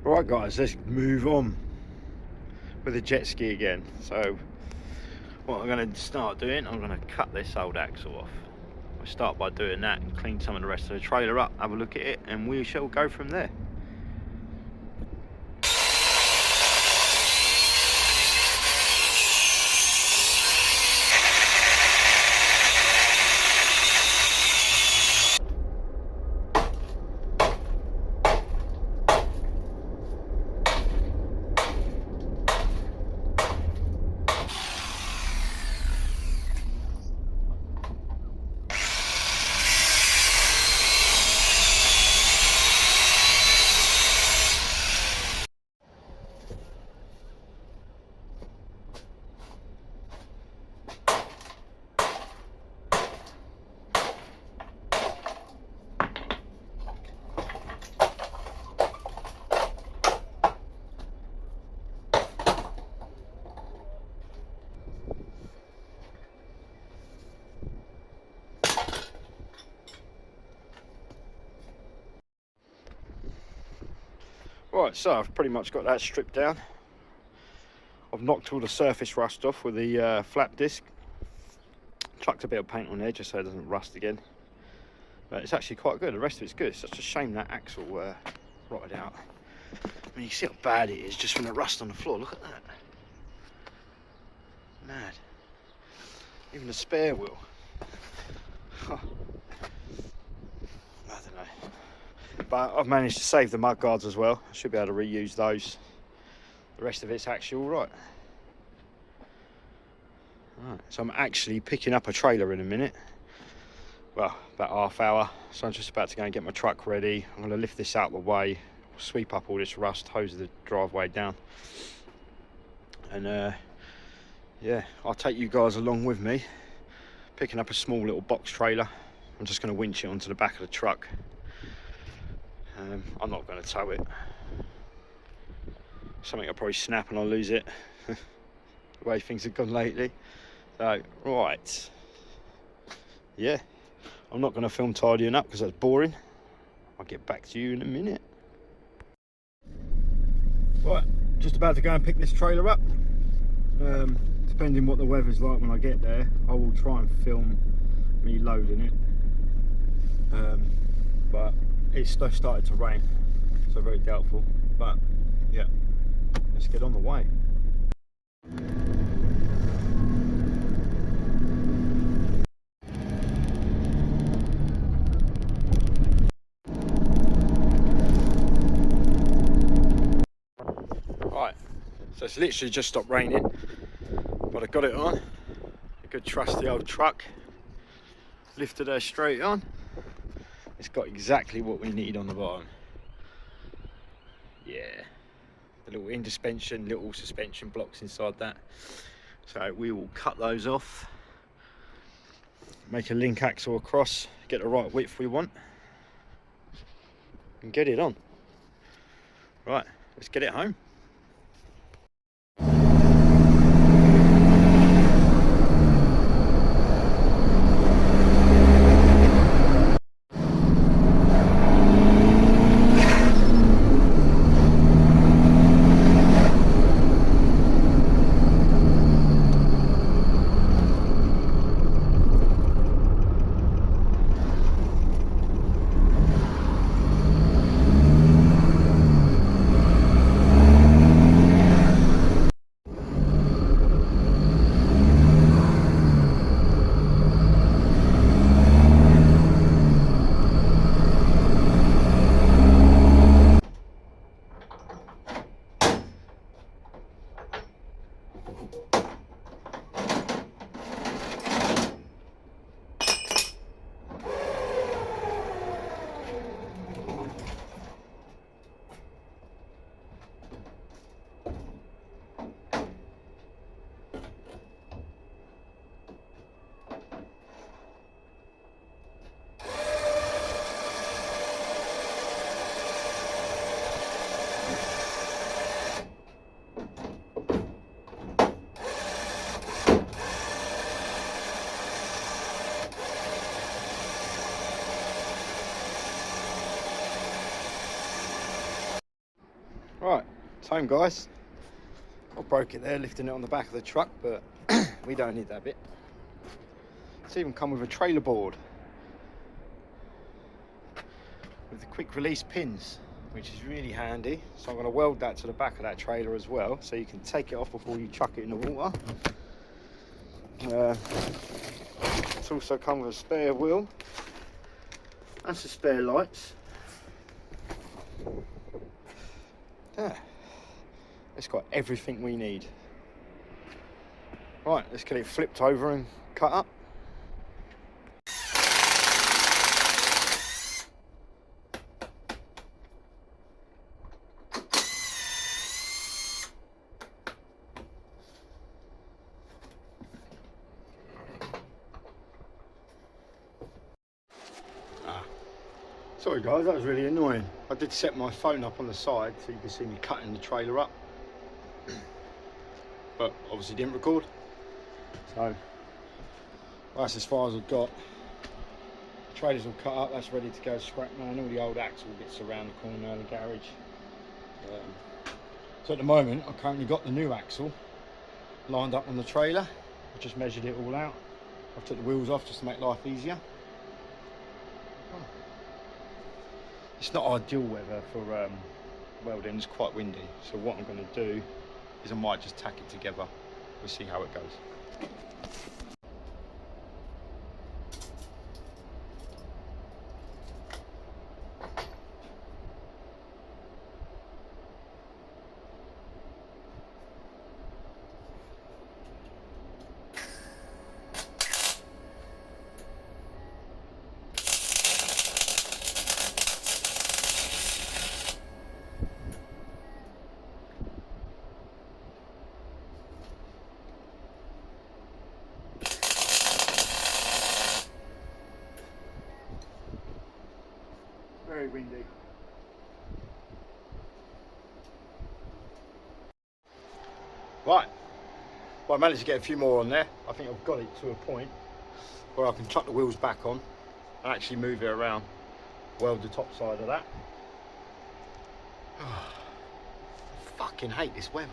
Right guys, let's move on with the jet ski again. So what I'm going to start doing, I'm going to cut this old axle off. I'll start by doing that and clean some of the rest of the trailer up, have a look at it, and we shall go from there. Right, so I've pretty much got that stripped down. I've knocked all the surface rust off with the flap disc. Chucked a bit of paint on there just so it doesn't rust again. But it's actually quite good, the rest of it's good. It's such a shame that axle rotted out. I mean, you can see how bad it is just from the rust on the floor. Look at that. Mad. Even the spare wheel. Huh. I don't know. But I've managed to save the mud guards as well. I should be able to reuse those. The rest of it's actually all right. Right, so I'm actually picking up a trailer in a minute. Well, about half hour. So I'm just about to go and get my truck ready. I'm going to lift this out of the way, sweep up all this rust, hose the driveway down. And yeah, I'll take you guys along with me. Picking up a small little box trailer. I'm just going to winch it onto the back of the truck. I'm not going to tow it. Something will probably snap and I'll lose it. The way things have gone lately. So, right. Yeah, I'm not going to film tidying up because that's boring. I'll get back to you in a minute. Right, just about to go and pick this trailer up. Depending what the weather's like when I get there, I will try and film me loading it. But it's started to rain, so very doubtful. But yeah, let's get on the way. Right, so it's literally just stopped raining, but I got it on. A good trusty old truck. Lifted her straight on. It's got exactly what we need on the bottom. Yeah, the little suspension blocks inside that. So we will cut those off, make a link axle across, get the right width we want, and get it on. Right, let's get it home. Right, same guys. I broke it there lifting it on the back of the truck, but we don't need that bit. It's even come with a trailer board with the quick release pins, which is really handy. So I'm going to weld that to the back of that trailer as well, so you can take it off before you chuck it in the water. It's also come with a spare wheel and some spare lights. Yeah, it's got everything we need. Right, let's get it flipped over and cut up. Sorry guys, that was really annoying. I did set my phone up on the side so you can see me cutting the trailer up, but obviously didn't record. So that's as far as I've got. The trailer's all cut up, that's ready to go scrap man. All the old axle bits around the corner of the garage. So at the moment I've currently got the new axle lined up on the trailer. I just measured it all out. I've took the wheels off just to make life easier. It's not ideal weather for welding, it's quite windy. So what I'm going to do is I might just tack it together. We'll see how it goes. Very windy. Right, well I managed to get a few more on there. I think I've got it to a point where I can chuck the wheels back on and actually move it around, weld the top side of that. I fucking hate this weather.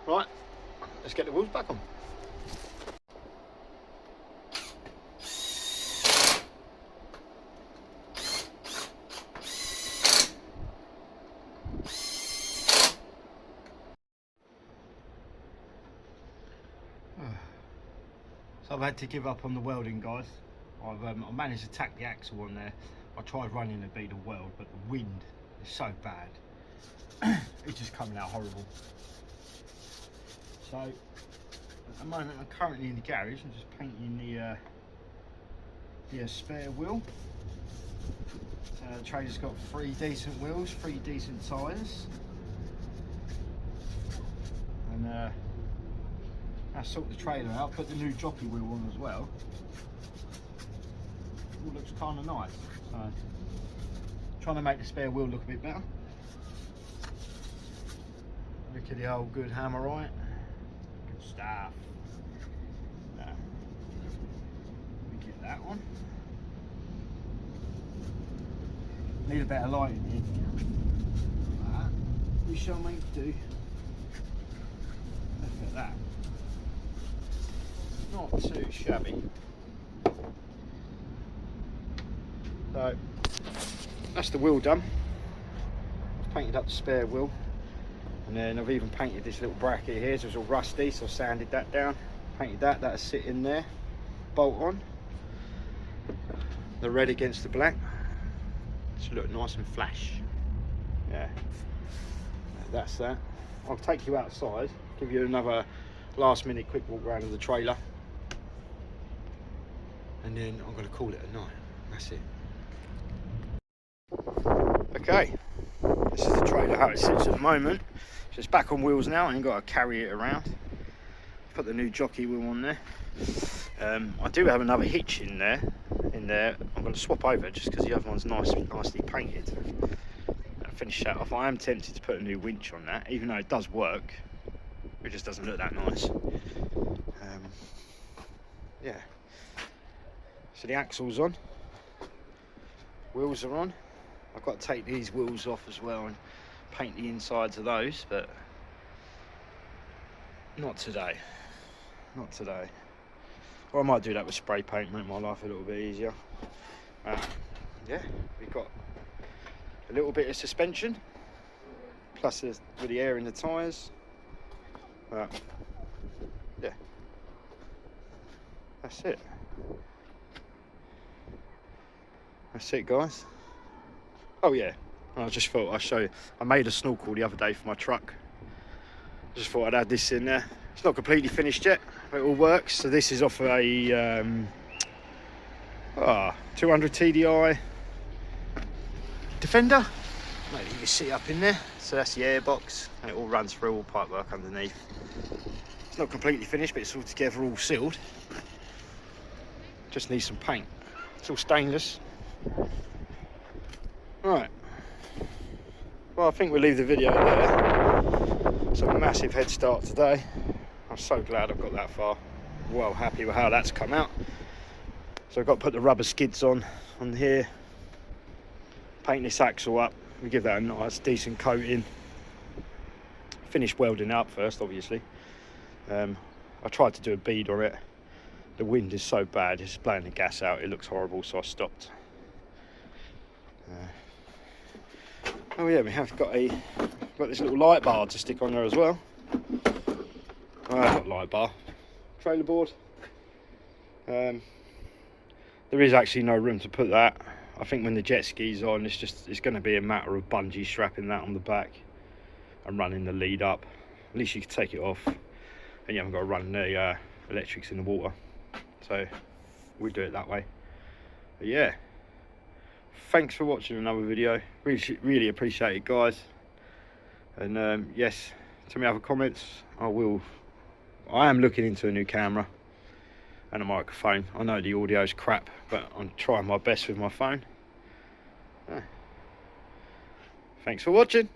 Right, let's get the wheels back on. So I've had to give up on the welding, guys. I managed to tack the axle on there. I tried running a bead of weld, but the wind is so bad. It's just coming out horrible. So at the moment I'm currently in the garage. I'm just painting the spare wheel. The trailer's got 3 decent wheels, 3 decent tyres, and I sort the trailer out, put the new jockey wheel on as well. All looks kind of nice. So, trying to make the spare wheel look a bit better. Look at the old good Hammerite. Good stuff. Let me get that one. Need a better light in here. Like that. We shall make do. Look at that. Not too shabby. So that's the wheel done. I've painted up the spare wheel, and then I've even painted this little bracket here, so it's all rusty, so I sanded that down, painted that, that'll sit in there, bolt on, the red against the black, should look nice and flash. Yeah, that's that. I'll take you outside, give you another last minute quick walk around of the trailer, and then I'm going to call it a night. That's it. Okay, this is the trailer how it sits at the moment. So it's back on wheels now, I ain't got to carry it around. Put the new jockey wheel on there. I do have another hitch in there. I'm going to swap over just because the other one's nicely painted. I'll finish that off. I am tempted to put a new winch on that, even though it does work. It just doesn't look that nice. Yeah. So the axle's on, wheels are on. I've got to take these wheels off as well and paint the insides of those, but not today. Not today. Or I might do that with spray paint, make my life a little bit easier. Yeah, we've got a little bit of suspension, plus with the air in the tyres. Yeah, that's it. That's it, guys. Oh yeah, I just thought I'd show you. I made a snorkel the other day for my truck. Just thought I'd add this in there. It's not completely finished yet, but it all works. So this is off a 200 TDI Defender. Maybe you can see up in there. So that's the airbox. And it all runs through, all pipework underneath. It's not completely finished, but it's all together, all sealed. Just needs some paint. It's all stainless. Right. Well, I think we'll leave the video there. It's a massive head start today. I'm so glad I've got that far. Well happy with how that's come out. So I've got to put the rubber skids on here. Paint this axle up. We give that a nice decent coating. Finish welding it up first, obviously. I tried to do a bead on it. The wind is so bad, it's blowing the gas out. It looks horrible, so I stopped. Oh yeah, we have got this little light bar to stick on there as well. Not light bar, trailer board. There is actually no room to put that. I think when the jet ski's on, it's going to be a matter of bungee strapping that on the back and running the lead up. At least you can take it off, and you haven't got to run the electrics in the water. So we do it that way. But yeah, thanks for watching another video. Really appreciate it, guys. And yes, tell me other comments. I am looking into a new camera and a microphone. I know the audio's crap, but I'm trying my best with my phone. Thanks for watching.